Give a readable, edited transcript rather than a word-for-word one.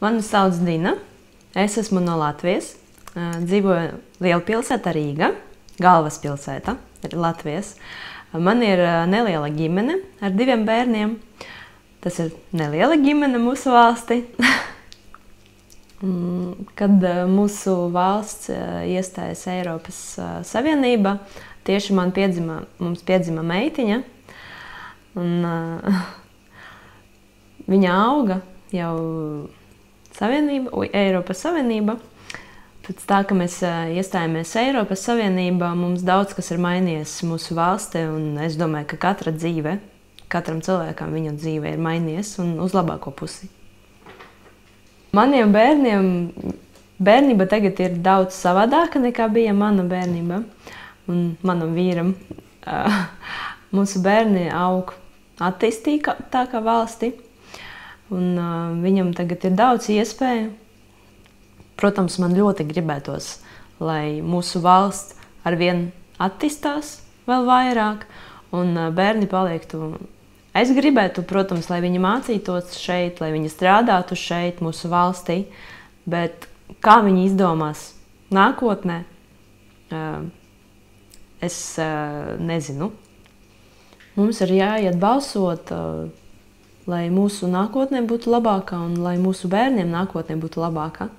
Mani sauc Dina. Es esmu no Latvijas. Dzīvoju lielpilsētā Rīga, galvaspilsēta Latvijas. Man ir neliela ģimene ar 2 bērniem. Tas ir neliela ģimene mūsu valstī. Kad mūsu valsts iestājas Eiropas Savienībā, tieši mums piedzima meitiņa. Viņa auga jau Eiropas Savienība. Pēc tā, ka mēs iestājāmies Eiropas Savienībā, mums daudz kas ir mainījies mūsu valstī, un es domāju, ka katram cilvēkam viņa dzīve ir mainījies un uz labāko pusi. Maniem bērniem bērnība tagad ir daudz savādāka nekā bija mana bērnība un manam vīram. Mūsu bērni aug attīstītākā valstī, un viņam tagad ir daudz iespēju. Protams, man ļoti gribētos, lai mūsu valsts arvien attīstās vēl vairāk, un bērni paliktu. Es gribētu, protams, lai viņi mācītos šeit, lai viņi strādātu šeit, mūsu valstī, bet kā viņi izdomās nākotnē, es nezinu. Mums ir jāiet balsot, lai mūsu nākotnē būtu labāka un lai mūsu bērniem nākotnē būtu labāka.